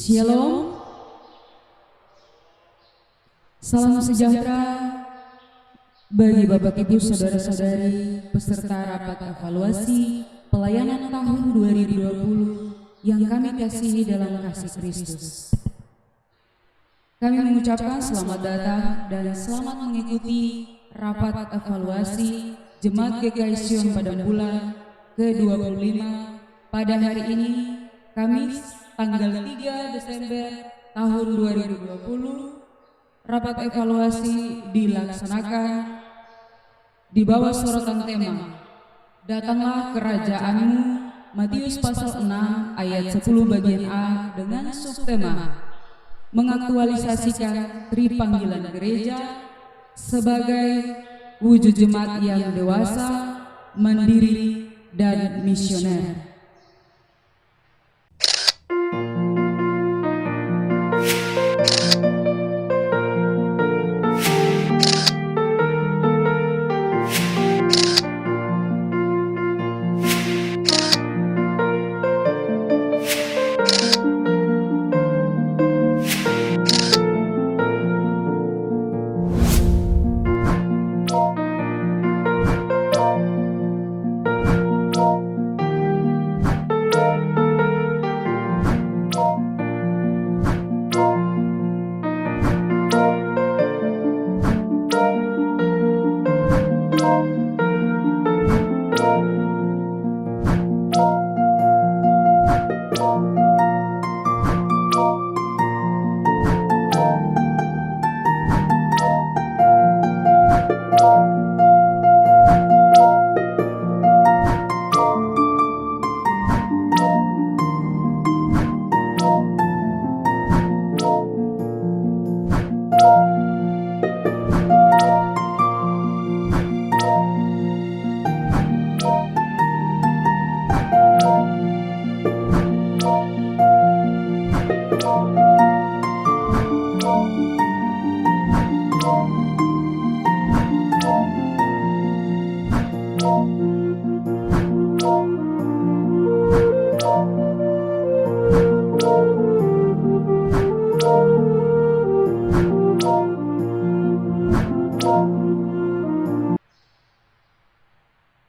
Shalom, salam sejahtera bagi Bapak Ibu Saudara-saudari peserta rapat evaluasi pelayanan tahun 2020 yang kami kasihi dalam kasih Kristus. Kami mengucapkan selamat datang dan selamat mengikuti rapat evaluasi Jemaat GKI Sion pada bulan ke-25 pada hari ini, Kamis tanggal 3 Desember tahun 2020. Rapat evaluasi dilaksanakan di bawah sorotan tema Datanglah Kerajaanmu, Matius pasal 6 ayat 10 bagian A dengan subtema mengaktualisasikan tripanggilan gereja sebagai wujud jemaat yang dewasa, mandiri, dan misioner.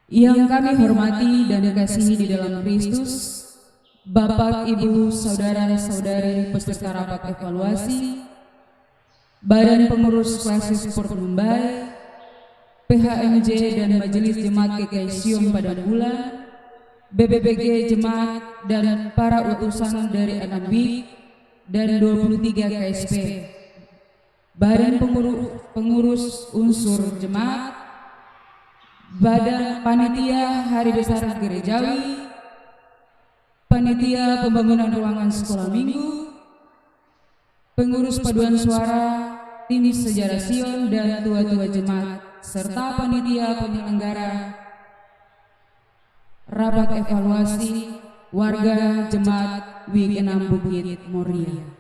Yang kami hormati dan dikasihi di dalam Kristus, Bapak, Ibu, Saudara-saudari peserta rapat evaluasi, Badan Pengurus Klasis Sport Mumbai, PHMJ dan Majelis Jemaat GKI Sion pada bulan, BPPG Jemaat dan para utusan dari 6 BIK dan 23 KSP, Badan Pengurus Unsur Jemaat, Badan Panitia Hari Besar Gerejawi, Panitia Pembangunan Ruangan Sekolah Minggu, Pengurus Paduan Suara, Tim Sejarah Sion dan tua-tua jemaat, serta panitia penyelenggara rapat evaluasi warga jemaat WIG 6 Bukit Moria.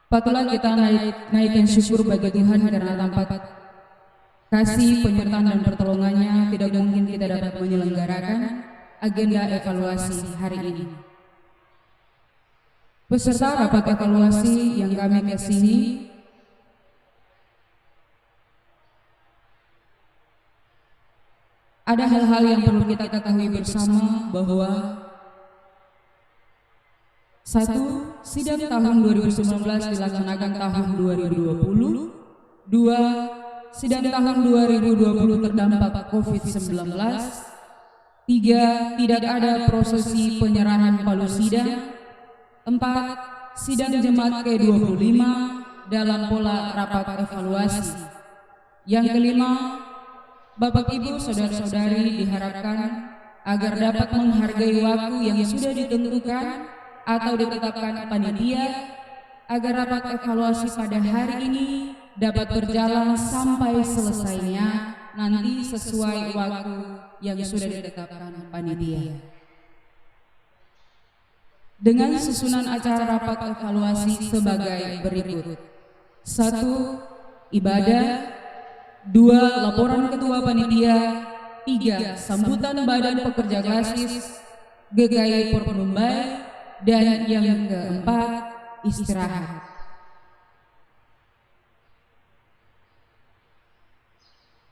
Patutlah kita naikkan syukur bagi Tuhan karena tanpa kasih, penyertaan dan pertolongannya tidak mungkin kita dapat menyelenggarakan agenda evaluasi hari ini. Peserta rapat evaluasi yang kami kasihi, ada hal-hal yang perlu kita ketahui bersama bahwa 1. Sidang tahun 2019 dilaksanakan tahun 2020. 2. Sidang tahun 2020 terdampak COVID-19. 3. Tidak ada prosesi penyerahan palu sidang. 4. Sidang jemaat ke-25 dalam pola rapat evaluasi. Yang kelima, Bapak Ibu Saudara-saudari diharapkan agar dapat menghargai waktu yang sudah ditentukan atau ditetapkan panitia agar rapat evaluasi pada hari ini dapat berjalan sampai selesainya nanti sesuai waktu yang sudah ditetapkan panitia. Dengan susunan acara rapat evaluasi sebagai berikut. 1. Ibadah. 2. Laporan ketua panitia. 3. Sambutan Badan Pekerja Glasis GKI Porpenumbai, dan yang keempat, istirahat.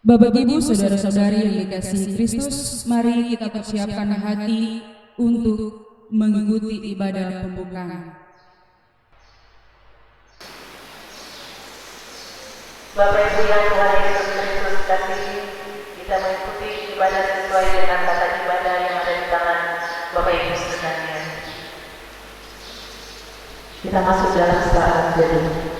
Bapak Ibu, saudara-saudari yang dikasihi Kristus, mari kita persiapkan hati untuk mengikuti ibadah pembukaan. Bapak Ibu yang Tuhan Yesus Kristus kasihi, kita mengikuti ibadah sesuai dengan tata ibadah yang ada di tangan Bapak Ibu sekalian. Kita masuk dalam saat teduh.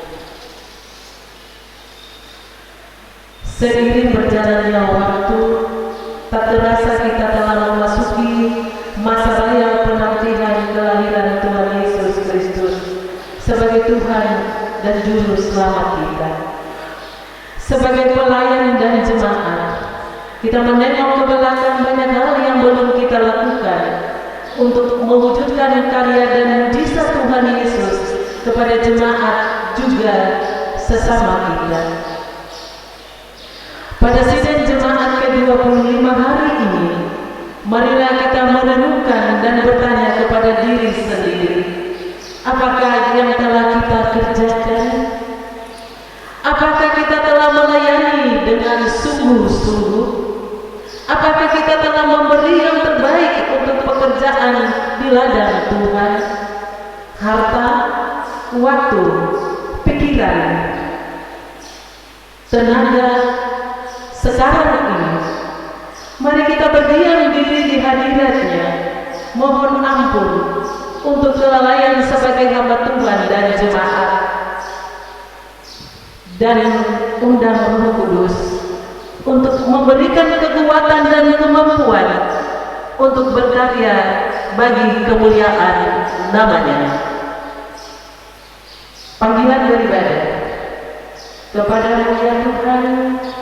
Seiring berjalannya waktu, tak terasa kita telah memasuki masa raya penantian kelahiran Tuhan Yesus Kristus sebagai Tuhan dan Juru Selamat kita. Sebagai pelayan dan jemaat, kita menengok ke belakang banyak hal yang belum kita lakukan untuk mewujudkan karya dan mujizat Tuhan Yesus kepada jemaat juga sesama kita. Pada sidang jemaat ke-25 hari ini, marilah kita merenungkan dan bertanya kepada diri sendiri, apakah yang telah kita kerjakan? Apakah kita telah melayani dengan sungguh-sungguh? Apakah kita telah memberi yang terbaik untuk pekerjaan di ladang Tuhan? Harta, waktu, pikiran, tenaga. Sekarang ini, mari kita berdiam diri di hadirat-Nya, mohon ampun untuk kelalaian sebagai hamba Tuhan dan jemaat, dan undang Roh Kudus untuk memberikan kekuatan dan kemampuan untuk berkarya bagi kemuliaan nama-Nya. Panggilan beribadah. Kepada-Mu ya Tuhan,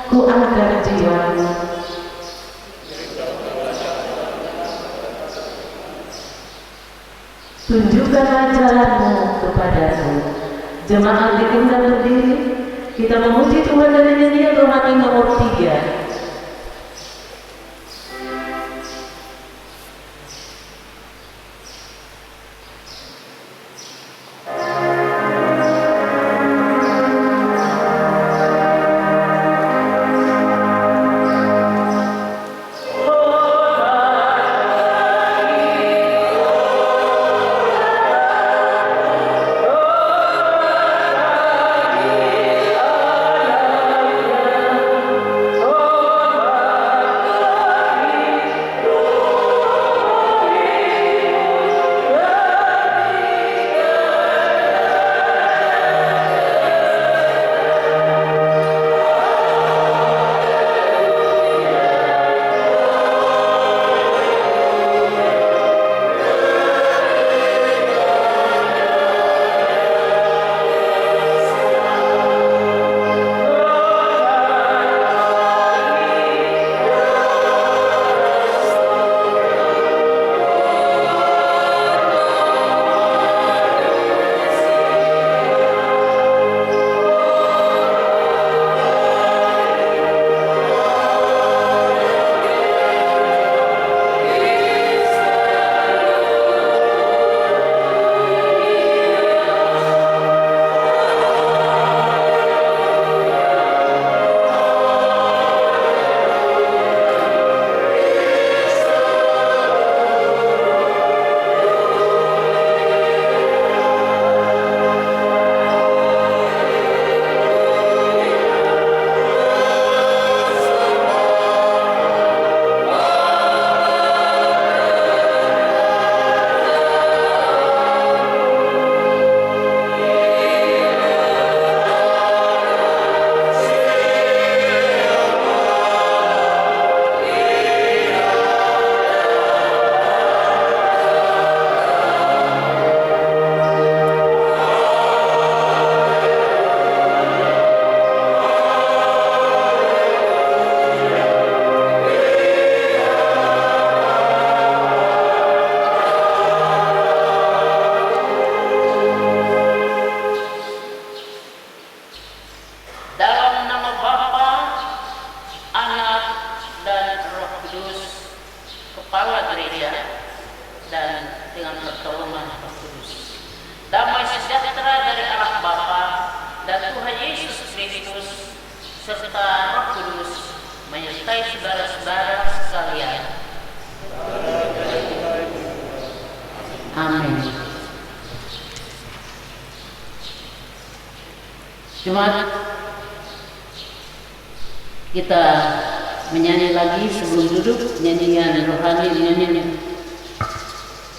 ku angkat jiwaku. Tunjukkanlah jalan-Mu kepadaku. Jemaat diundang berdiri, kita memuji Tuhan dari nyanyian rohani nomor 3. Oh Amin. Jemaat, kita menyanyi lagi sebelum duduk nyanyian rohani,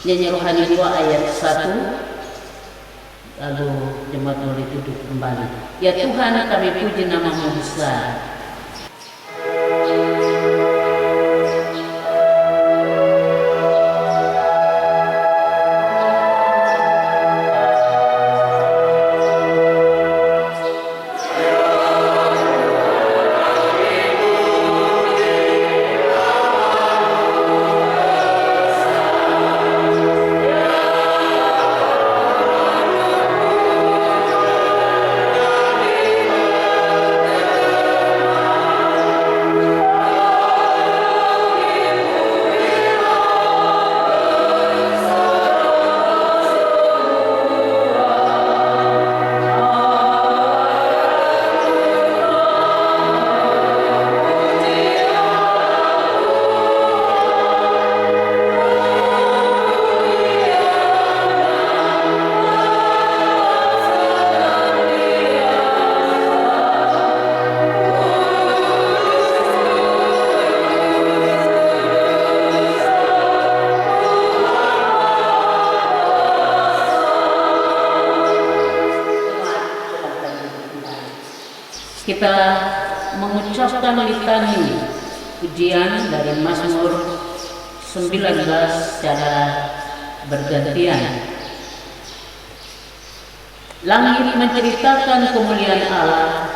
nyanyi rohani 2 ayat 1. Lalu jemaat boleh duduk kembali. Ya Tuhan, kami puji nama-Mu besar. Kita mengucapkan litani pujian dari Mazmur 19 secara bergantian. Langit menceritakan kemuliaan Allah,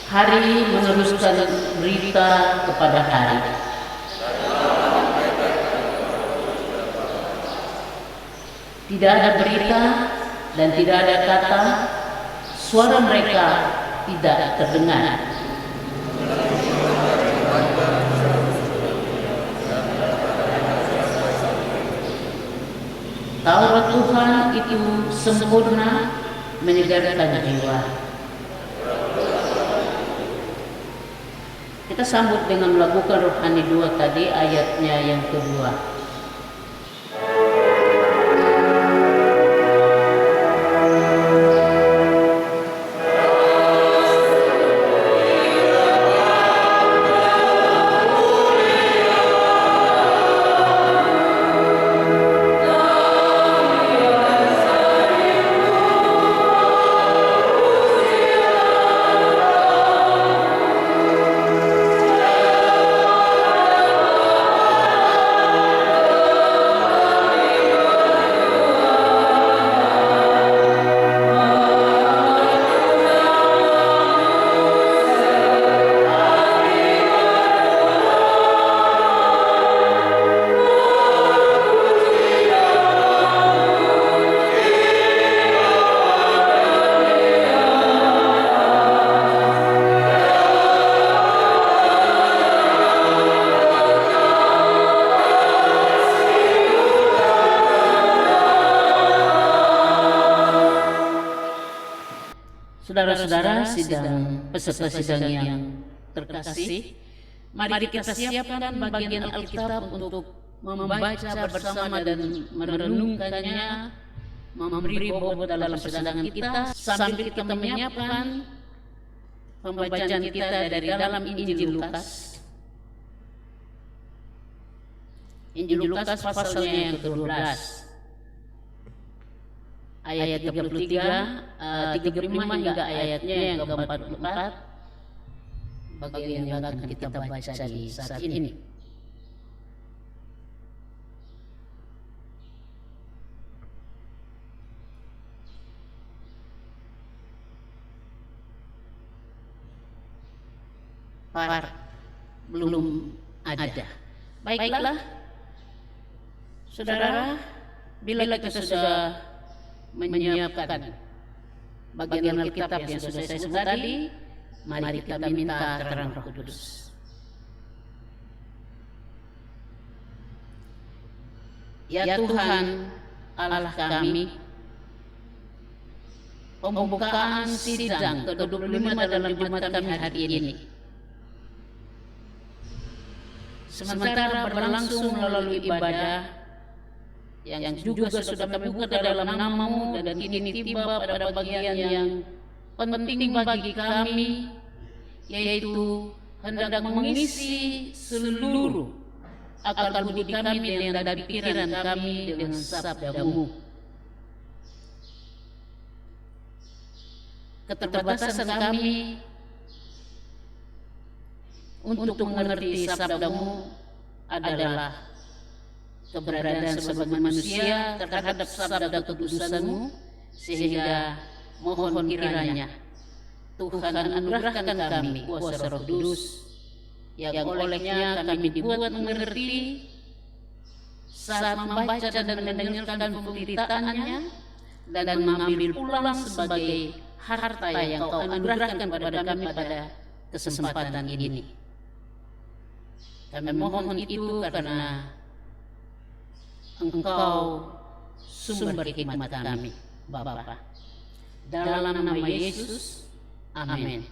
hari meneruskan berita kepada hari. Tidak ada berita dan tidak ada kata, suara mereka tidak terdengar. Taurat Tuhan itu sempurna, menyegarkan jiwa. Kita sambut dengan melakukan rohani 2 tadi, ayatnya yang kedua. Saudara-saudara peserta sidang yang terkasih, mari kita siapkan bagian Alkitab untuk membaca bersama dan merenungkannya, memberi bobot dalam persidangan kita, sambil kita menyiapkan pembacaan kita dari dalam Injil Lukas. Injil Lukas pasalnya yang ke-12. Ayat 35 hingga ayatnya yang ke-44, bagian yang akan kita baca di saat ini. Belum ada. Baiklah, saudara, bila kita sudah menyiapkan bagian Alkitab yang sudah saya sebut tadi, mari kita minta terang Roh Kudus. Ya Tuhan Allah kami, pembukaan sidang ke-25 dalam Jumat kami hari ini sementara berlangsung melalui ibadah yang juga sudah kami buka dalam nama-Mu dan kini tiba pada bagian yang penting bagi kami, yaitu hendak mengisi seluruh akal budi kami dan pikiran kami dengan sabda-Mu. Keterbatasan kami untuk mengerti sabda-Mu adalah keberadaan sebagai manusia terhadap sabda kekudusan-Mu, sehingga mohon kiranya Tuhan anugerahkan kami kuasa Roh Kudus yang olehnya kami dibuat mengerti saat membaca dan mendengarkan pemberitaannya dan mengambil pulang sebagai harta yang Kau anugerahkan kepada kami pada kesempatan ini. Kami mohon itu karena Engkau sumber hikmat kami, Bapa. Dalam nama Yesus, amin.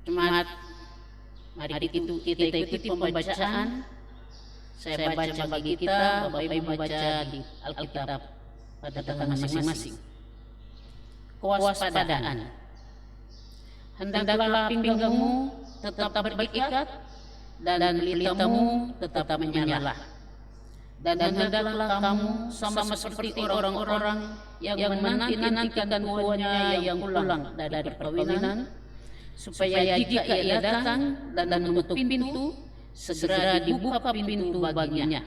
Jemaat, mari kita ikuti pembacaan. Saya baca bagi kita, Bapak Ibu baca di Alkitab pada tangan masing-masing. Kewaspadaan. Hendaklah pinggangmu tetap berikat dan pelitamu tetap menyala. Dan hendaklah kamu sama seperti orang-orang yang menanti-nantikan tuannya yang pulang dari perkawinan, supaya jika ia datang dan mengetuk pintu, segera dibuka pintu baginya.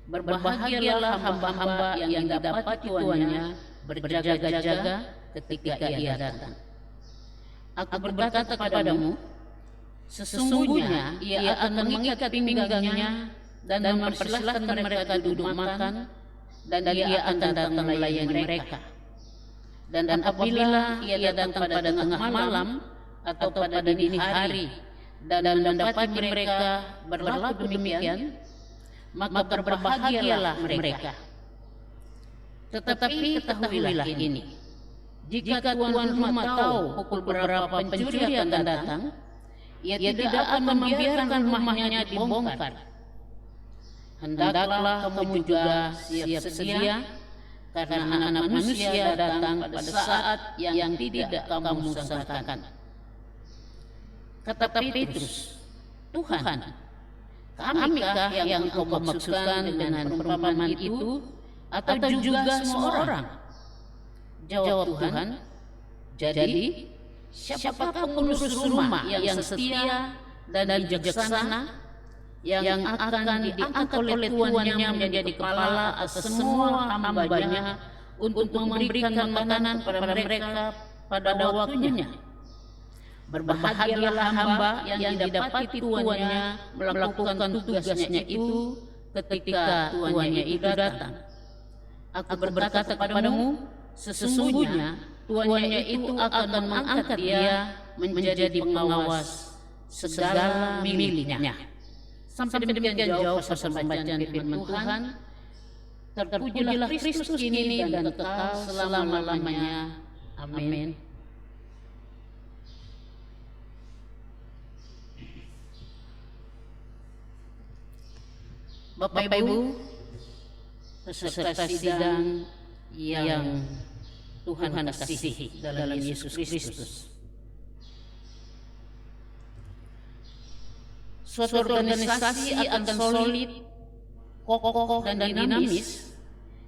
Berbahagialah hamba-hamba yang didapati tuannya berjaga-jaga ketika ia datang. Aku berkata kepadamu, sesungguhnya ia akan mengikat pinggangnya dan mempersilahkan mereka duduk makan, dan ia akan datang melayani mereka. Dan apabila ia datang pada tengah malam atau pada dini hari dan mendapati mereka berlaku demikian, maka berbahagialah mereka. Tetapi ketahuilah ini, jika tuan rumah tahu pukul berapa pencuri akan datang, ia tidak akan membiarkan rumahnya dibongkar. Hendaklah kamu juga siap sedia, karena anak manusia datang pada saat yang tidak kamu sangkakan. Kata Petrus, Tuhan, kamikah yang Kau maksudkan dengan perumpamaan itu, atau juga semua orang? Jawab Tuhan, jadi siapakah pengurus rumah yang setia dan bijaksana, yang akan diangkat oleh tuannya menjadi kepala atas semua hambanya untuk memberikan makanan kepada mereka pada waktunya? Berbahagialah hamba yang didapati tuannya melakukan tugasnya itu ketika tuannya itu datang. Aku berkata kepadamu, sesungguhnya tuannya itu akan mengangkat dia menjadi pengawas segala miliknya. Sampai demikian jauh pasal pembacaan firman Tuhan. Terpujilah Kristus kini dan kekal selama-lamanya. Amin. Bapak Ibu, peserta sidang yang Tuhan kasihi dalam Yesus Kristus. Suatu organisasi akan solid, kokoh dan dinamis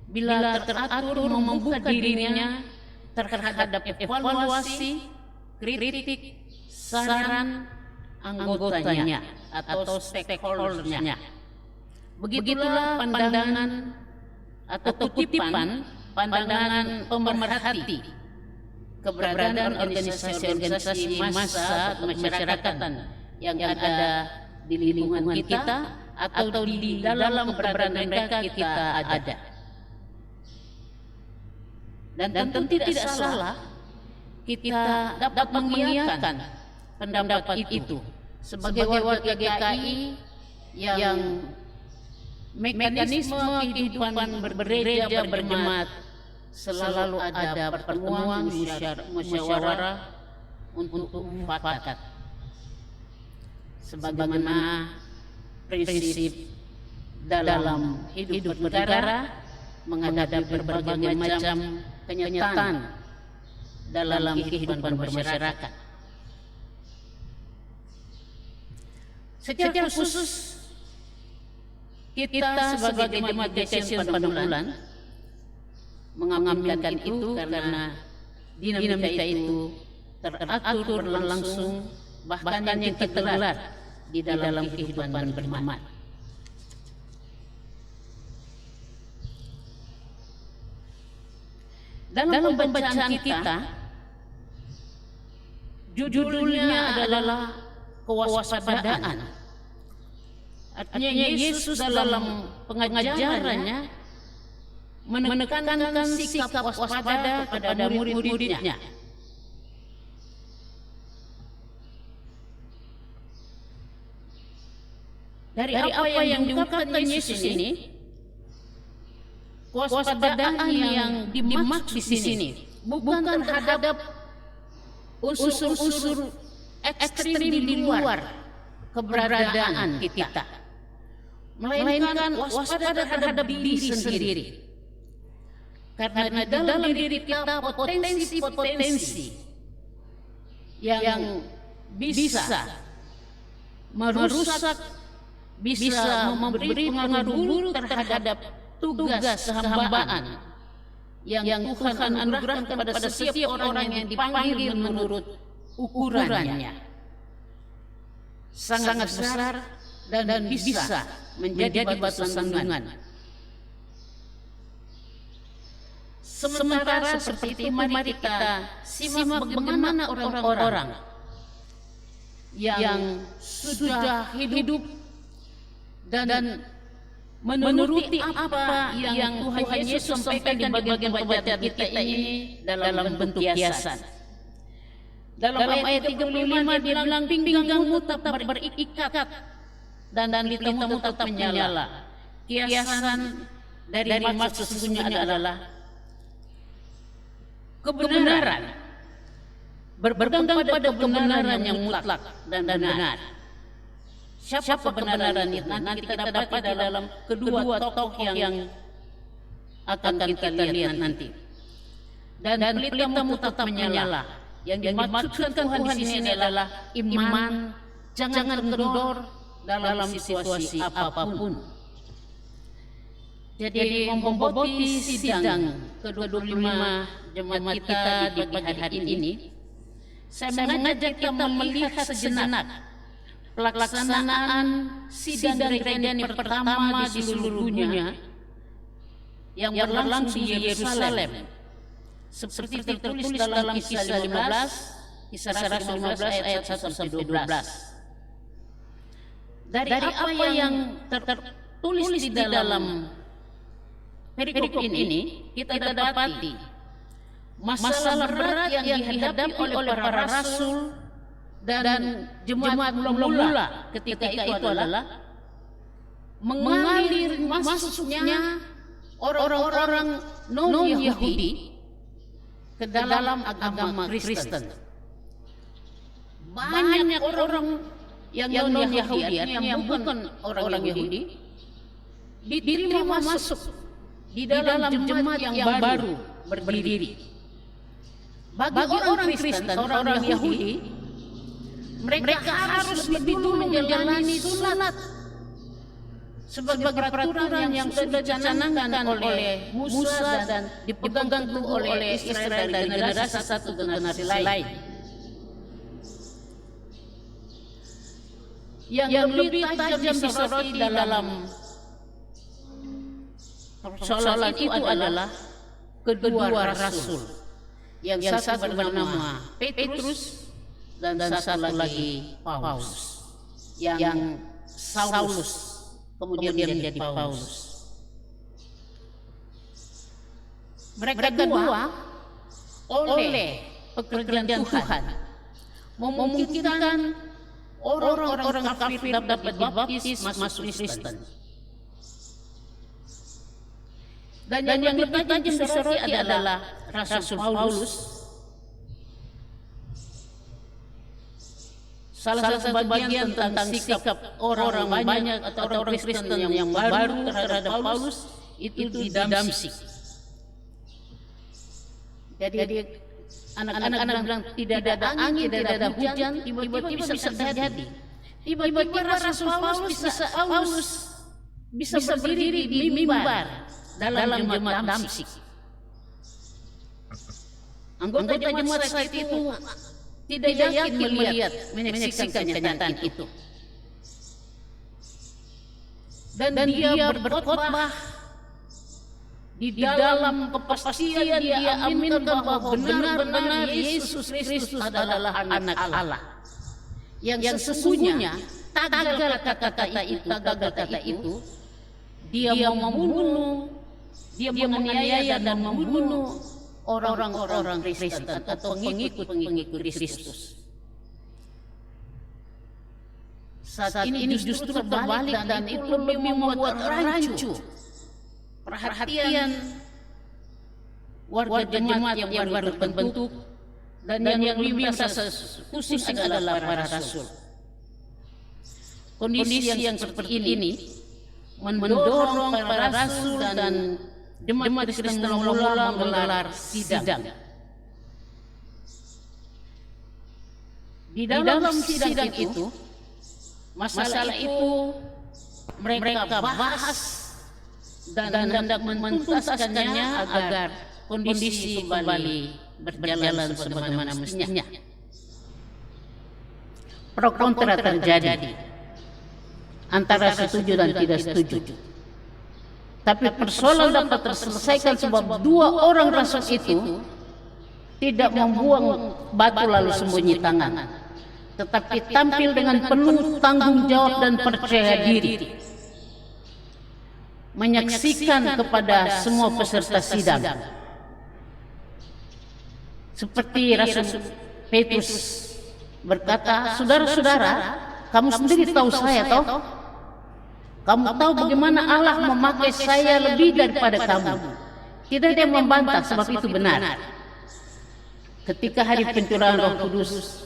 bila teratur membuka dirinya terhadap evaluasi, kritik, saran anggotanya atau stakeholdersnya. Begitulah pandangan atau kutipan pandangan pemerhati keberadaan organisasi-organisasi massa atau masyarakatan yang ada di lingkungan kita atau di dalam keberadaan mereka kita ada. Dan tentu tidak salah kita dapat mengiyakan pendapat itu sebagai warga GKI yang mekanisme kehidupan bergereja berjemaat selalu ada pertemuan musyawarah untuk mufakat, sebagaimana prinsip dalam hidup bernegara menghadapi berbagai macam kenyataan dalam kehidupan bermasyarakat. Secara khusus kita sebagai jemaat Crescent Pademangan mengaminkan itu karena dinamika itu teratur berlangsung, bahkan yang tergelar di dalam kehidupan berjemaat. Dalam pembacaan kita, judulnya adalah kewaspadaan. Artinya Yesus dalam pengajarannya menekankan sikap waspada kepada murid-muridnya. Dari apa yang diungkapkan Yesus ini, kewaspadaan yang dimaksud di sini bukan terhadap unsur-unsur ekstrim di luar keberadaan kita, melainkan waspada terhadap diri sendiri. Karena di dalam diri kita potensi-potensi yang bisa merusak, bisa memberi pengaruh buruk terhadap tugas kehambaan yang Tuhan anugerahkan kepada setiap orang yang dipanggil menurut ukurannya. Sangat besar dan bisa menjadi batu sandungan. Sementara seperti itu, mari kita simak bagaimana orang-orang yang sudah hidup dan menuruti apa yang Tuhan Yesus sampaikan di bagian pembacaan kita ini dalam bentuk kiasan. Dalam ayat 35 dia bilang, pinggangmu tetap berikat dan litamamu tetap menyala. Kiasan dari maksud sesungguhnya adalah kebenaran, berpegang pada kebenaran yang mutlak dan benar. Siapa kebenaran itu? Nanti kita dapat di dalam kedua tokoh yang akan kita lihat nanti. Dan pelitamu tetap menyala. Yang dimaksudkan Tuhan di sini adalah iman, jangan kendor dalam situasi apapun. Jadi memboboti sidang ke-25 jemaat kita di pagi hari ini, saya mengajak kita melihat sejenak pelaksanaan sidang Gregoriani pertama di seluruh dunia yang berlangsung di Yerusalem, seperti tertulis dalam Kisah 15 ayat 1 sampai 12. Dari apa yang tertulis di dalam perikop ini, kita dapati masalah berat yang dihadapi oleh para rasul dan jemaat mula-mula ketika itu adalah mengalir masuknya orang-orang non-Yahudi ke dalam agama Kristen. Banyak orang yang non-Yahudi, yang bukan orang Yahudi, diterima masuk di dalam jemaat yang baru berdiri. Bagi orang Kristen, orang Yahudi, mereka harus lebih dulu menjalani sunat sebagai peraturan yang sudah dicanangkan oleh Musa dan dipegang teguh oleh Israel dari generasi satu ke generasi lain. Yang lebih tajam disoroti dalam persoalan itu adalah kedua rasul, yang satu bernama Petrus dan satu lagi Paulus, yang Saulus kemudian menjadi Paulus. Mereka kedua oleh pekerjaan Tuhan memungkinkan orang-orang kafir dapat dibaptis masuk Kristen. Dan yang lebih tajam disoroti adalah Rasul Paulus. Salah satu bagian tentang sikap orang banyak atau orang Kristen yang baru terhadap Paulus itu di Damsyik. Jadi anak-anak bilang tidak ada angin, tidak ada hujan, tiba-tiba bisa terjadi. Tiba-tiba Rasul Paulus bisa berdiri di mimbar dalam jemaat Damsyik. Anggota jemaat saat itu tidak yakin menyaksikan kenyataan itu. Dan dia berkhotbah di dalam kepastian dia aminkan bahwa benar-benar Yesus Kristus adalah anak Allah. Yang sesungguhnya tagal kata-kata itu dia mau membunuh, dia menganiaya dan membunuh orang-orang Kristen atau pengikut Kristus. Saat ini justru terbalik dan itu lebih membuat rancu perhatian warga jemaat yang baru terbentuk, dan yang lebih pusing adalah para rasul. Kondisi yang seperti ini mendorong para rasul dan jemaat Kristen mula menggelar sidang. Di dalam sidang itu, masalah itu mereka bahas dan hendak menuntaskannya agar kondisi kembali berjalan sebagaimana mestinya. Pro kontra terjadi antara setuju dan tidak setuju. Tapi persoalan dapat terselesaikan sebab dua orang rasul itu tidak membuang batu lalu sembunyi tangan, tetapi tampil dengan penuh tanggung jawab dan percaya diri, menyaksikan kepada semua peserta sidang. Seperti Rasul Petrus berkata, "Saudara-saudara, kamu sendiri tahu saya toh? Kamu tahu bagaimana Allah memakai saya lebih daripada kamu." Tidak ada yang membantah sebab itu benar. Ketika hari pencurahan Roh Kudus,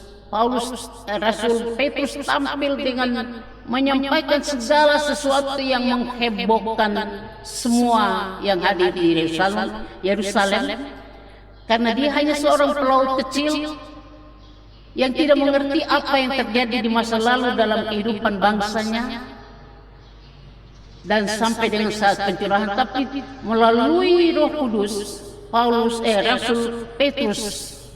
Rasul Petrus tampil dengan menyampaikan segala sesuatu yang menghebohkan semua yang hadir di Yerusalem, karena dia hanya seorang pelaut kecil yang tidak mengerti apa yang terjadi di masa lalu dalam kehidupan bangsanya dan sampai dengan saat pencurahan. Tapi melalui Roh Kudus, Rasul Petrus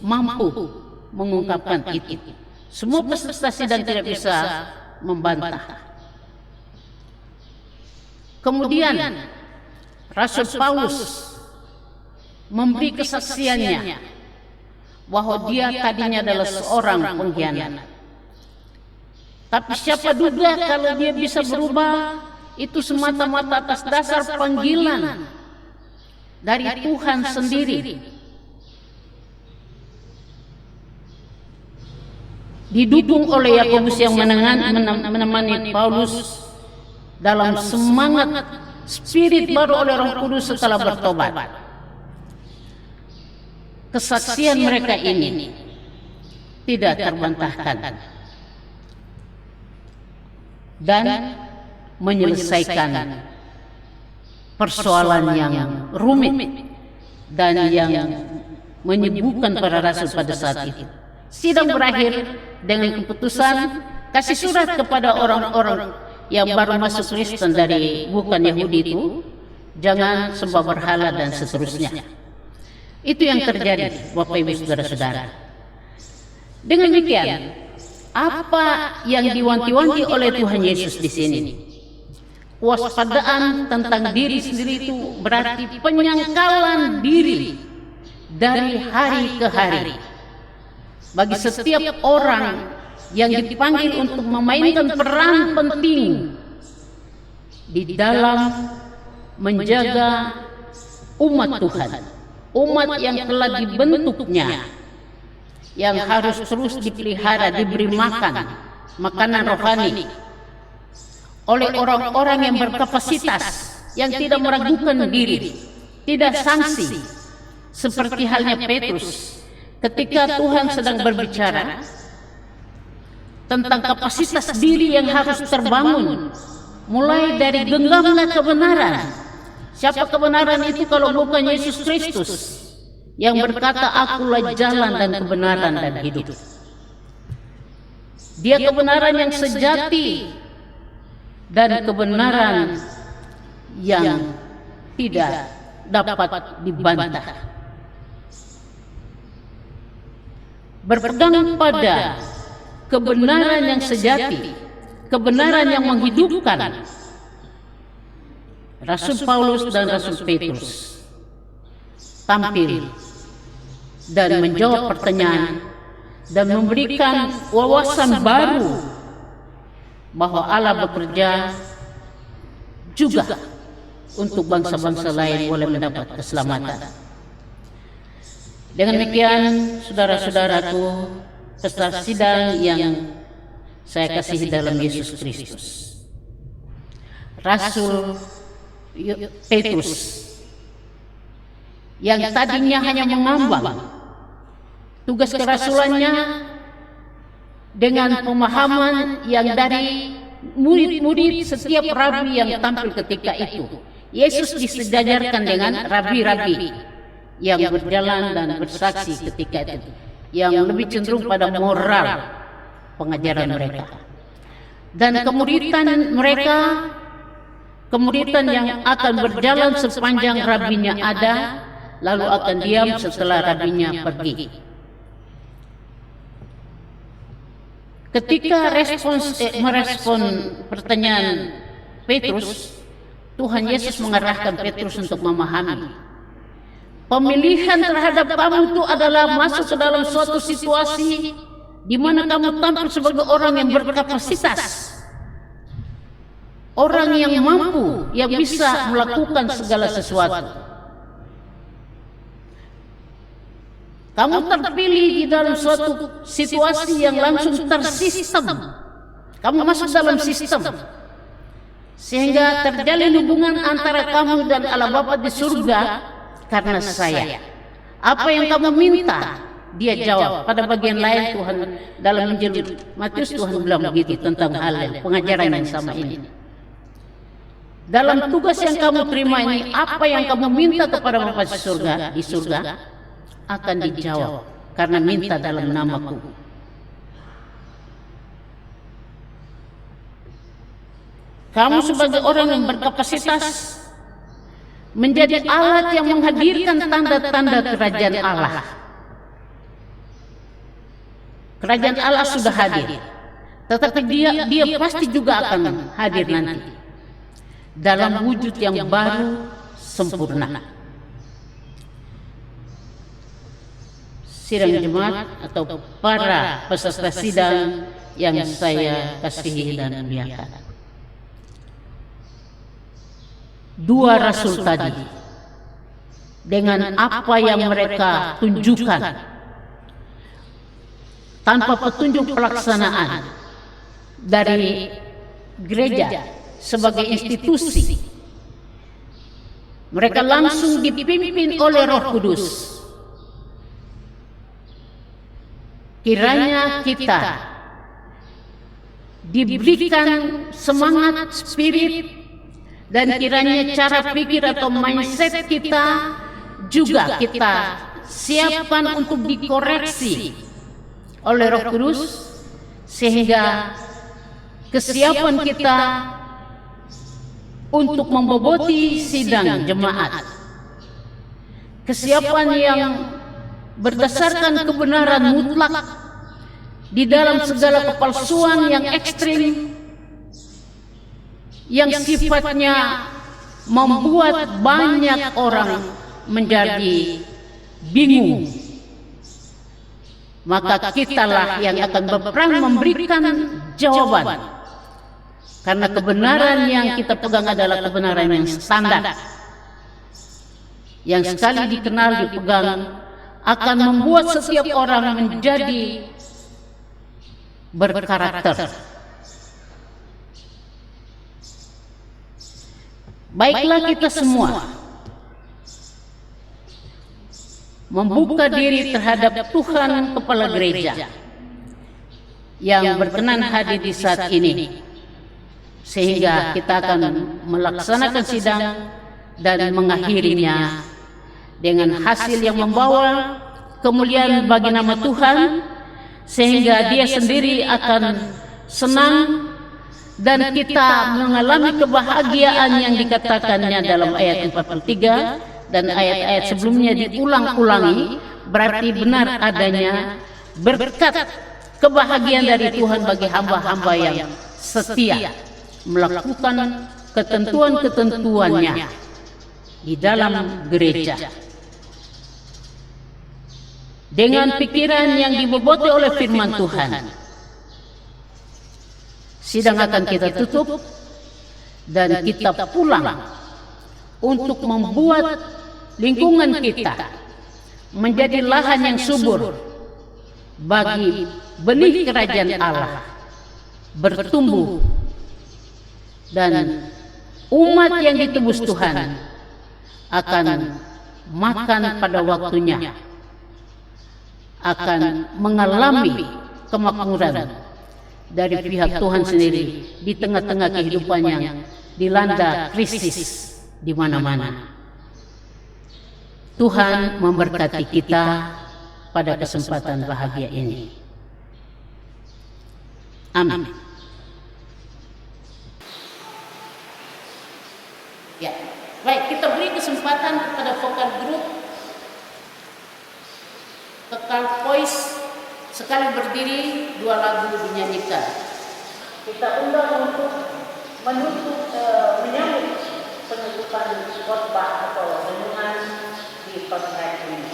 mampu mengungkapkan itu. Semua peserta sidang tidak bisa membantah. Kemudian Rasul Paulus memberi kesaksiannya bahwa dia tadinya adalah seorang pengkhianat. Tapi siapa duga kalau dia bisa berubah, itu semata-mata atas dasar panggilan dari Tuhan sendiri. Didukung oleh Yakobus yang menemani Paulus dalam semangat spirit baru oleh Roh Kudus setelah bertobat. Kesaksian mereka ini tidak terbantahkan dan menyelesaikan persoalan yang rumit dan yang menyibukkan para rasul pada saat itu. Sidang berakhir dengan keputusan kasih surat kepada orang-orang yang baru masuk Kristen dari bukan Yahudi itu, jangan sembah berhala dan seterusnya. Itu yang terjadi, Bapak Ibu Saudara-saudara. Dengan demikian, apa yang diwanti-wanti oleh Tuhan Yesus di sini? Waspadaan tentang diri sendiri itu berarti penyangkalan diri dari hari ke hari. Bagi setiap orang yang dipanggil untuk memainkan peran penting di dalam menjaga umat Tuhan, umat yang telah dibentuknya, yang harus terus dipelihara, diberi makanan rohani oleh orang-orang yang berkapasitas, yang tidak meragukan diri, tidak sanksi seperti halnya Petrus ketika Tuhan sedang berbicara tentang kapasitas diri yang harus terbangun, mulai dari genggamlah kebenaran. Siapa kebenaran itu kalau bukan Yesus Kristus yang berkata, "Akulah jalan dan kebenaran dan hidup." Dia kebenaran yang sejati dan kebenaran yang tidak dapat dibantah. Berpegang pada kebenaran yang sejati, kebenaran yang menghidupkan, Rasul Paulus dan Rasul Petrus tampil dan menjawab pertanyaan dan memberikan wawasan baru bahwa Allah bekerja juga untuk bangsa-bangsa lain boleh mendapat keselamatan. Dengan demikian, saudara-saudaraku, peserta sidang yang saya kasihi dalam Yesus Kristus, Rasul Petrus yang tadinya hanya mengambang tugas kerasulannya dengan pemahaman yang dari murid-murid setiap rabi yang tampil ketika itu. Yesus disejajarkan dengan rabi-rabi yang berjalan dan bersaksi ketika itu, yang lebih cenderung pada moral pengajaran mereka. Dan kemuritan mereka, kemuritan yang akan berjalan sepanjang rabinya ada, lalu akan diam setelah rabinya pergi. Ketika merespon pertanyaan Petrus, Tuhan Yesus mengarahkan Petrus untuk memahami pemilihan terhadap kamu itu adalah masuk ke dalam suatu situasi di mana kamu tampil sebagai orang yang berkapasitas, orang yang mampu, yang bisa melakukan segala sesuatu. Kamu terpilih di dalam suatu situasi yang langsung tersistem. Kamu masuk dalam sistem, sehingga terjalin hubungan antara kamu dan Allah Bapa di surga karena saya. Apa yang kamu minta, Dia jawab. Pada bagian lain Tuhan dalam Injil Matius, Tuhan bilang begitu tentang hal yang pengajaran yang sama ini. Dalam tugas yang kamu terima ini, apa yang kamu minta kepada Bapa di surga akan dijawab karena minta dalam namaku. Kamu sebagai orang yang berkapasitas menjadi alat yang menghadirkan tanda-tanda kerajaan Allah. Kerajaan Allah sudah hadir, tetapi dia pasti juga akan hadir nanti dalam wujud yang baru, sempurna. Sidang jemaat atau para peserta sidang yang saya kasihi dan muliakan, dua rasul tadi dengan apa yang mereka tunjukkan tanpa petunjuk pelaksanaan dari gereja sebagai institusi, mereka langsung dipimpin oleh Roh Kudus. Kiranya kita diberikan semangat spirit, dan kiranya cara pikir atau mindset kita juga kita siapkan untuk dikoreksi oleh Roh Kudus, sehingga kesiapan kita untuk memboboti sidang jemaat, kesiapan yang berdasarkan kebenaran mutlak di dalam segala kepalsuan yang ekstrim, yang sifatnya membuat banyak orang menjadi bingung. Maka kitalah yang akan berperan memberikan jawaban, karena kebenaran yang kita pegang adalah kebenaran yang standar, yang sekali dikenal, dipegang, akan membuat setiap orang menjadi berkarakter. Baiklah kita semua membuka diri terhadap Tuhan Kepala Gereja yang berkenan hadir di saat ini, sehingga kita akan melaksanakan sidang dan mengakhirinya dengan hasil yang membawa kemuliaan bagi nama Tuhan, sehingga Dia sendiri akan senang dan kita mengalami kebahagiaan yang dikatakannya dalam ayat 43 dan ayat-ayat sebelumnya diulang-ulangi, berarti benar adanya berkat kebahagiaan dari Tuhan bagi hamba-hamba yang setia melakukan ketentuan-ketentuannya di dalam gereja. Dengan pikiran yang diboboti oleh firman Tuhan, sidang akan kita tutup dan kita pulang untuk membuat lingkungan kita menjadi lahan yang subur bagi benih kerajaan Allah bertumbuh, dan umat yang ditebus Tuhan akan makan pada waktunya, akan mengalami kemakmuran dari pihak Tuhan sendiri di tengah-tengah kehidupan yang dilanda krisis di mana-mana. Tuhan memberkati kita pada kesempatan bahagia ini. Amin. Ya, baik, kita beri kesempatan kepada vokal grup Kekal Voice sekali berdiri, 2 lagu dinyanyikan. Kita undang untuk menyambut penutupan khotbah atau renungan di pagi hari ini.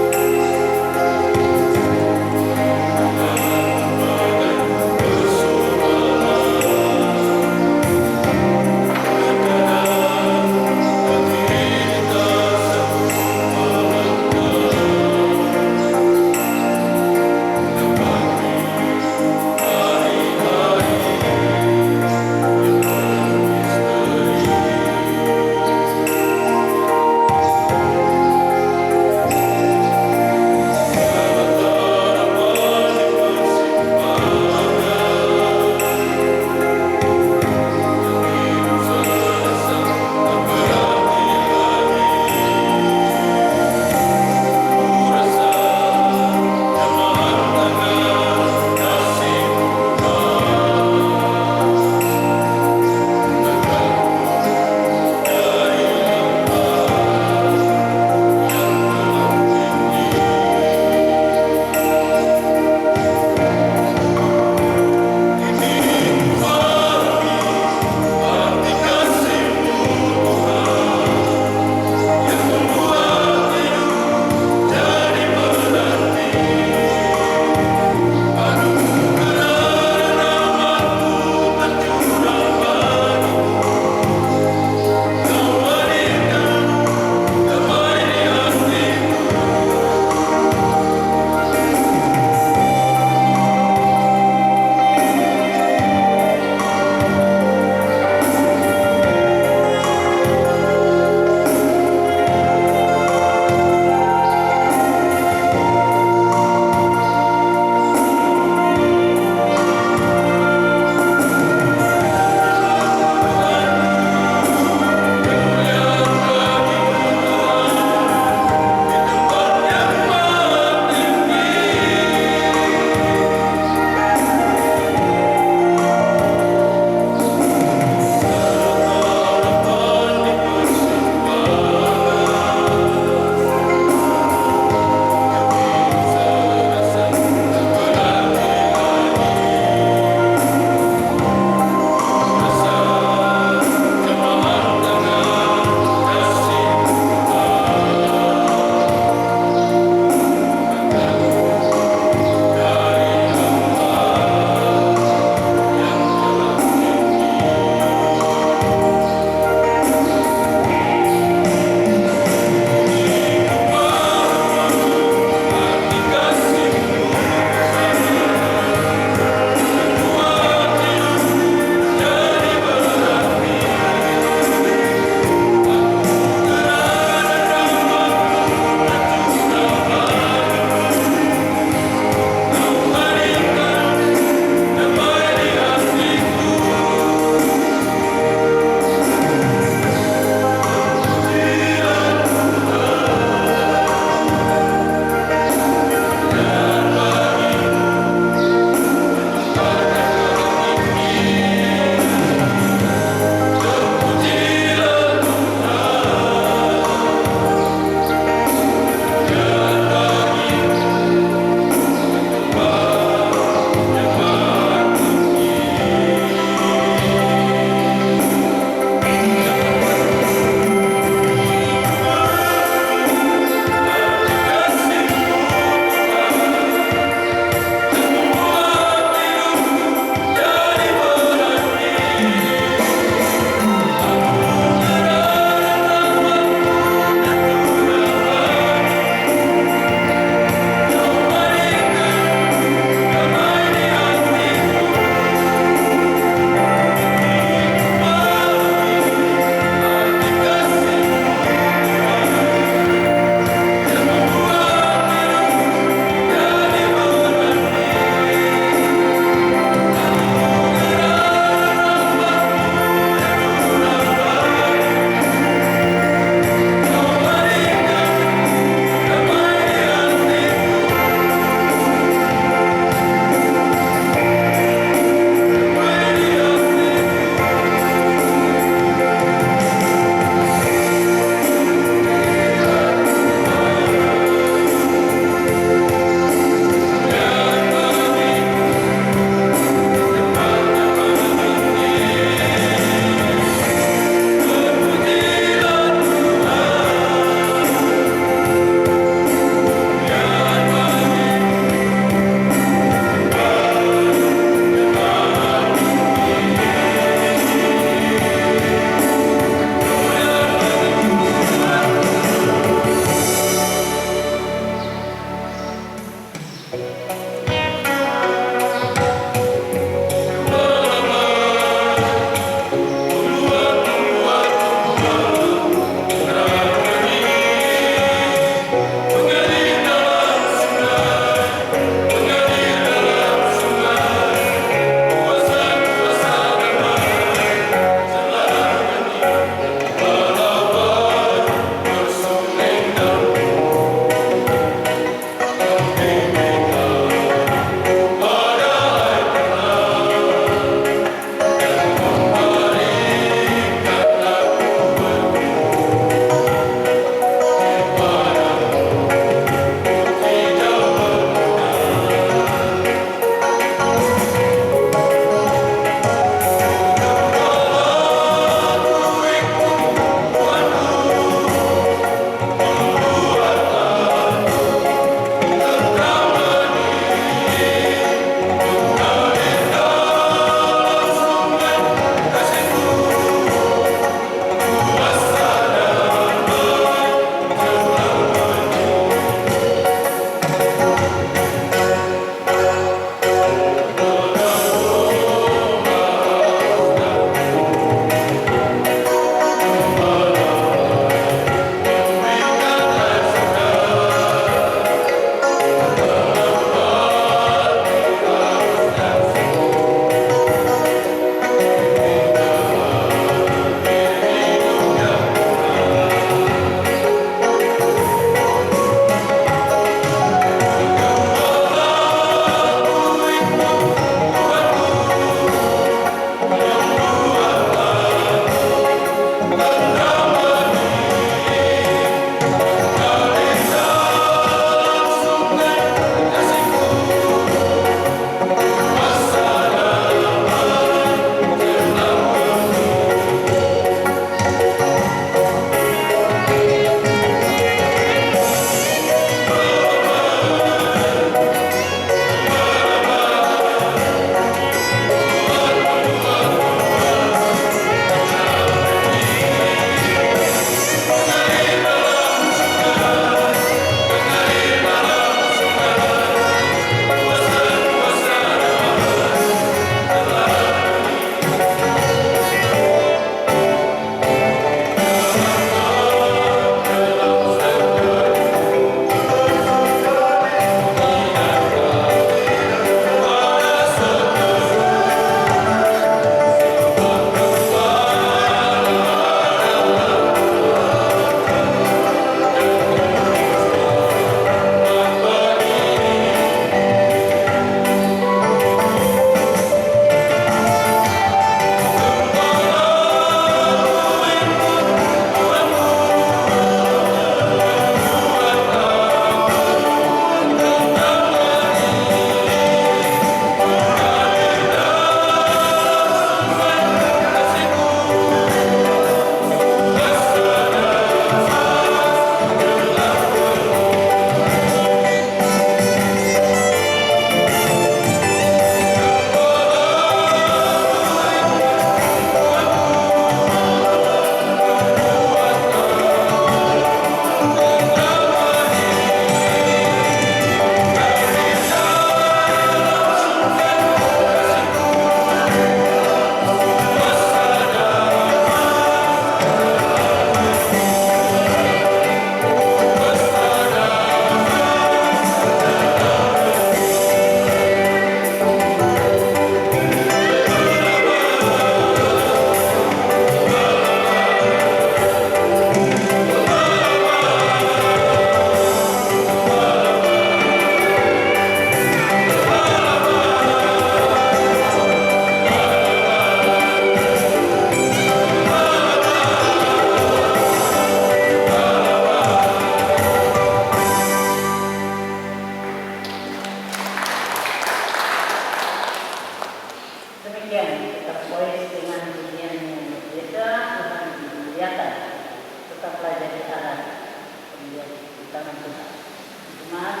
jemaat,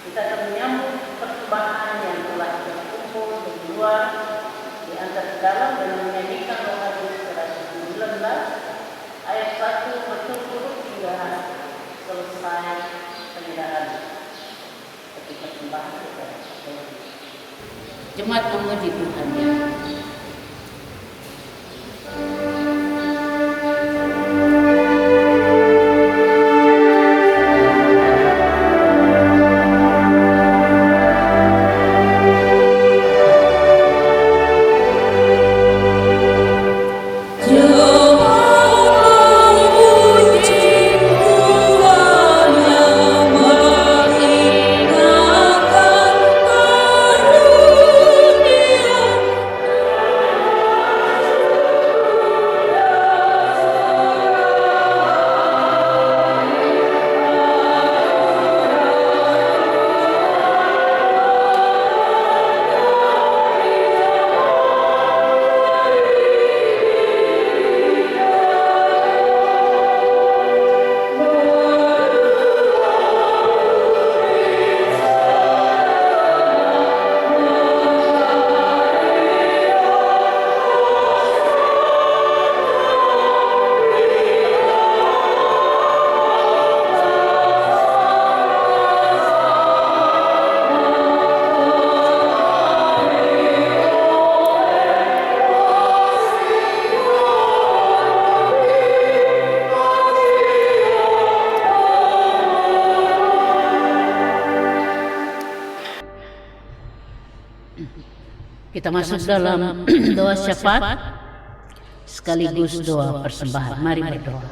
kita akan menyambut persembahan yang telah terkumpul berdua di antara dalam dan menyanyikan Roh Kudus 119 ayat 1 berturut-turut hingga selesai penyerahan. Ketika persembahan kita jemaat memuji Tuhan ya. Kita masuk dalam doa syafaat sekaligus doa persembahan. Mari berdoa.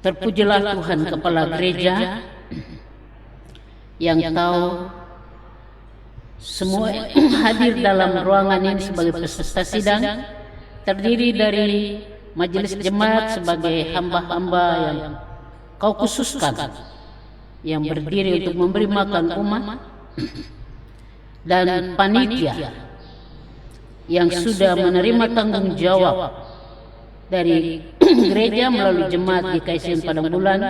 Terpujilah Tuhan Kepala Gereja yang tahu semua hadir dalam ruangan ini sebagai peserta sidang, terdiri dari majelis jemaat sebagai hamba-hamba yang Kau khususkan, yang berdiri untuk memberi makan umat, dan panitia yang sudah menerima tanggung jawab dari gereja melalui jemaat GKSN Padang Bulan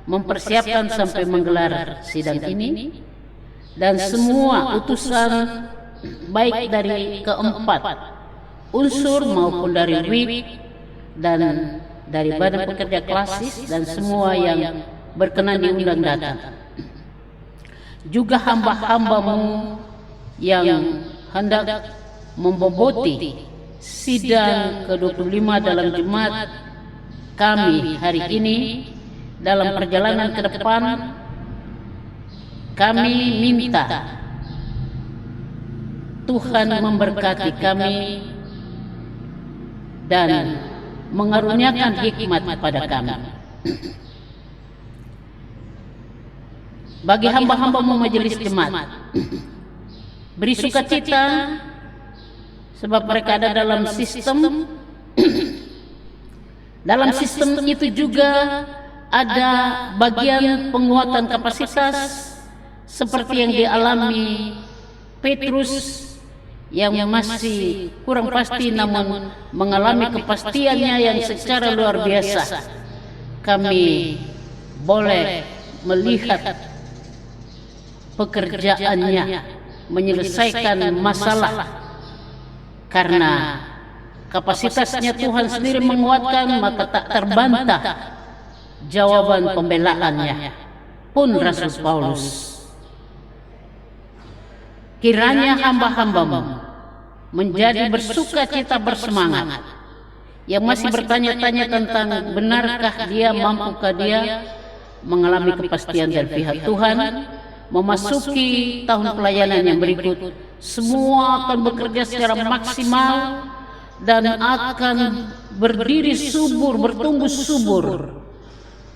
mempersiapkan sampai menggelar sidang ini, dan semua utusan baik dari keempat unsur maupun dari WIB dan dari Badan Pekerja Klasis dan semua yang berkenan diundang datang. Juga hamba-hambamu yang hendak memboboti sidang ke-25 dalam jemaat kami hari ini. Dalam perjalanan ke depan kami minta Tuhan memberkati kami dan mengaruniakan hikmat pada kami. Bagi hamba-hambamu majelis jemaat, beri sukacita sebab mereka ada dalam sistem. Dalam sistem itu juga ada bagian penguatan kapasitas seperti yang dialami Petrus yang masih kurang pasti namun mengalami kepastiannya yang secara luar biasa. Kami boleh melihat pekerjaannya menyelesaikan masalah karena kapasitasnya Tuhan sendiri menguatkan, maka tak terbantah jawaban pembelaannya pun Rasul Paulus. Kiranya hamba-hambamu menjadi bersukacita bersemangat, yang masih bertanya-tanya tentang benarkah dia, mampukah dia mengalami kepastian dari pihak Tuhan, memasuki tahun pelayanan yang berikut. Semua akan bekerja secara maksimal dan akan berdiri subur, bertumbuh subur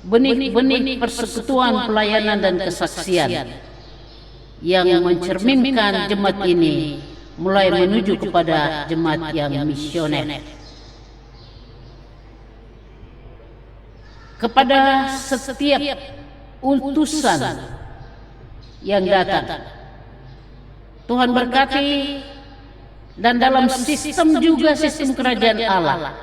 benih-benih persekutuan, pelayanan dan kesaksian yang mencerminkan jemaat ini mulai menuju kepada jemaat yang misioner. Kepada setiap utusan yang datang, Tuhan berkati, dan dalam sistem juga sistem kerajaan Allah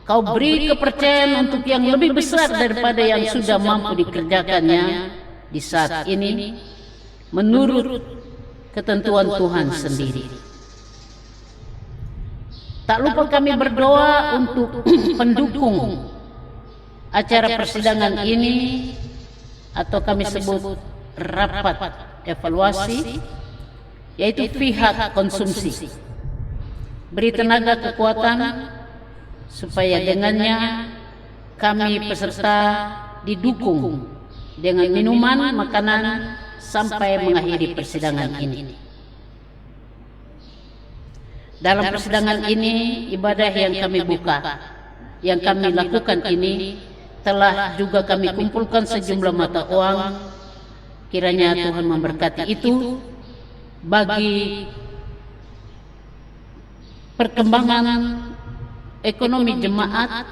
Kau beri kepercayaan untuk yang lebih besar daripada yang sudah mampu dikerjakannya di saat ini menurut ketentuan Tuhan sendiri. Tak lupa kami berdoa untuk pendukung acara persidangan ini, atau kami sebut rapat evaluasi, yaitu pihak konsumsi. Beri tenaga kekuatan supaya dengannya kami peserta didukung dengan minuman, makanan sampai mengakhiri persidangan ini. Dalam persidangan ini, ibadah yang kami buka, yang kami lakukan ini, telah juga kami kumpulkan sejumlah mata uang. Kiranya Tuhan memberkati itu bagi perkembangan ekonomi jemaat,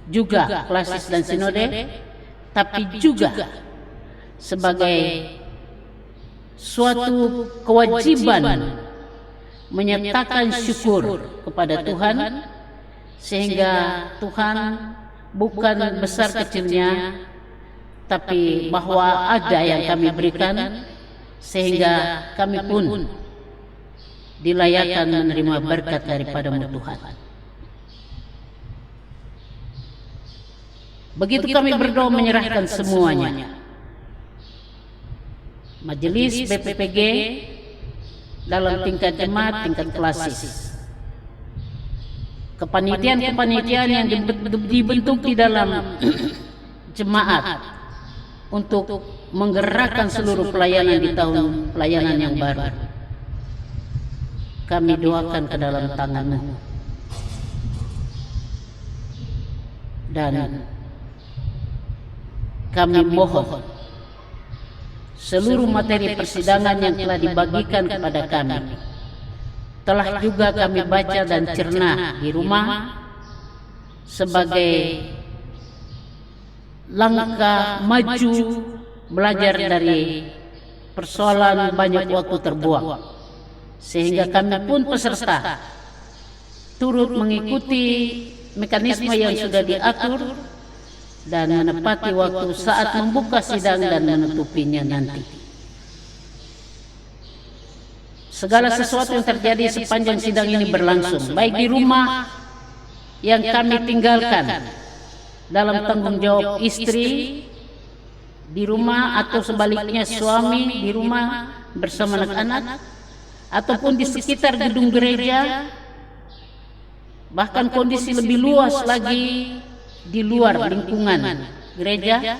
juga klasis dan sinode, tapi juga sebagai suatu kewajiban menyatakan syukur kepada Tuhan, sehingga Tuhan bukan besar kecilnya, tapi bahwa ada yang kami berikan, sehingga kami pun dilayakkan menerima berkat daripada-Mu Tuhan. Begitu kami berdoa menyerahkan semuanya, majelis BPPG dalam tingkat jemaat, tingkat klasis, kepanitiaan-kepanitiaan yang dibentuk di dalam jemaat untuk menggerakkan seluruh pelayanan di tahun pelayanan yang baru, kami doakan ke dalam tangan-Mu, dan kami mohon seluruh materi persidangan yang telah dibagikan kepada kami telah juga kami baca dan cerna di rumah sebagai langkah maju belajar dari persoalan banyak waktu terbuang, sehingga kami pun peserta turut mengikuti mekanisme yang sudah diatur dan menepati waktu saat membuka sidang dan menutupinya nanti. Segala sesuatu yang terjadi sepanjang sidang ini berlangsung, baik di rumah yang kami tinggalkan dalam tanggung jawab istri di rumah, atau sebaliknya suami di rumah bersama anak-anak, ataupun di sekitar gedung gereja, bahkan kondisi lebih luas lagi di luar lingkungan gereja,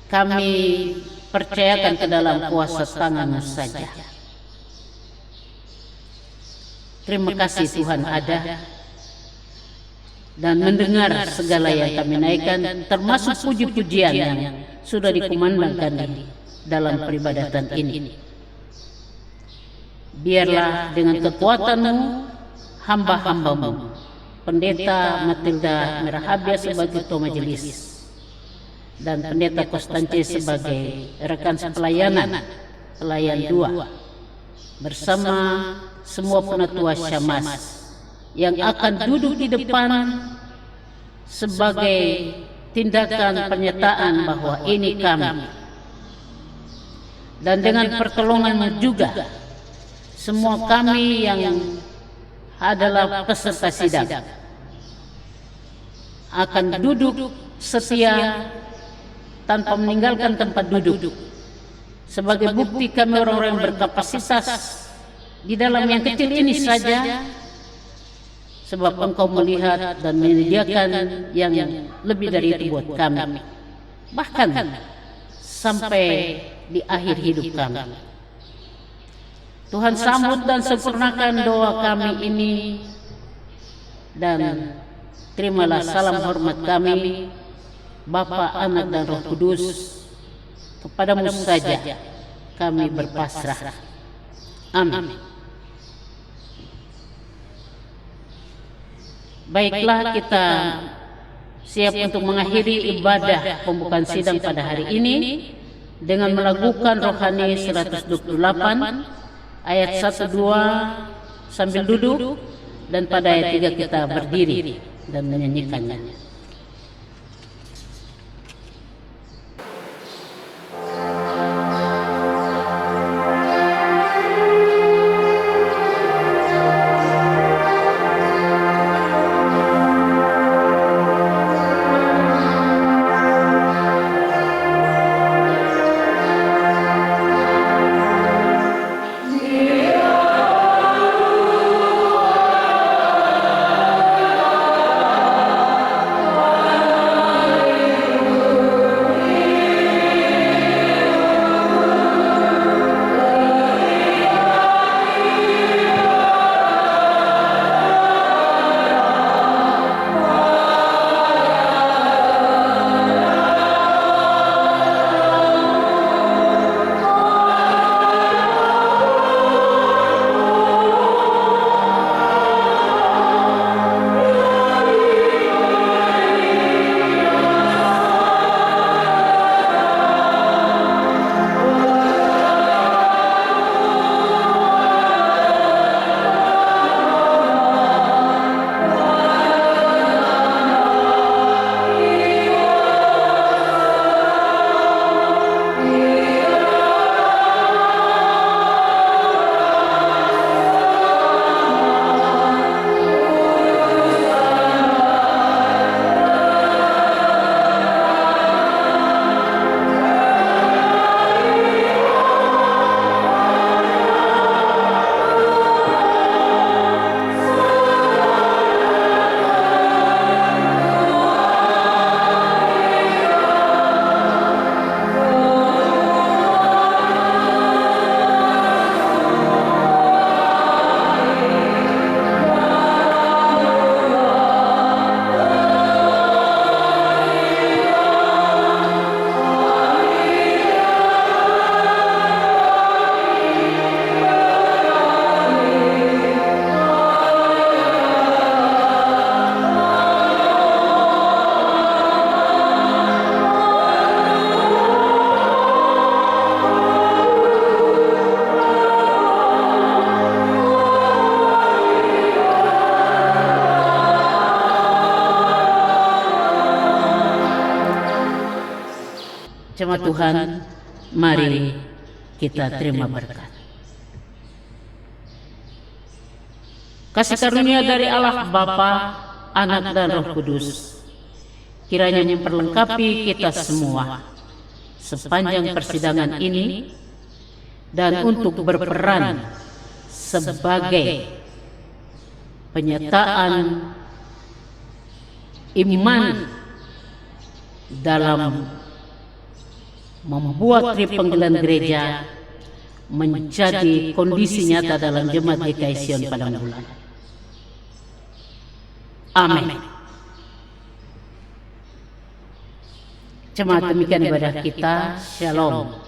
kami percayakan ke dalam kuasa tangan-Mu saja. Terima kasih Tuhan ada dan mendengar segala yang kami naikkan, termasuk puji-pujian yang sudah dikumandangkan di dalam peribadatan ini. Biarlah dengan kekuatan-Mu, hamba-hamba-Mu, Pendeta Matilda Merahabia sebagai Ketua Majelis dan Pendeta Konstance sebagai rekan sepelayanan, pelayan 2, bersama semua penatua Syamas yang akan duduk di depan sebagai tindakan pernyataan bahwa ini kami, dan dengan pertolongan-Mu juga semua kami yang adalah peserta sidang akan duduk setia tanpa meninggalkan tempat duduk, sebagai bukti kami orang-orang yang berkapasitas di dalam yang kecil ini saja, sebab Engkau melihat dan menyediakan yang lebih dari itu buat kami, bahkan sampai di akhir hidup kami. Tuhan sambut dan sempurnakan doa kami ini, dan terimalah salam hormat kami, Bapa, Anak, dan Roh Kudus. Kepadamu saja kami berpasrah. Amin. Baiklah, kita siap untuk mengakhiri ibadah pembukaan sidang pada hari ini dengan melakukan rohani 128 ayat 1-2 sambil duduk, Dan pada ayat 3 kita berdiri dan menyanyikannya. Jemaat Tuhan, mari kita terima berkat. Kasih karunia dari Allah Bapa, Anak dan Roh Kudus kiranya memperlengkapi kita semua sepanjang persidangan ini dan untuk berperan sebagai penyataan iman dalam membuat Tripenggelan Gereja menjadi kondisi nyata dalam Jemaat GKI Sion Padang Bulan. Amin. Jemaat, demikian ibadah kita. Shalom.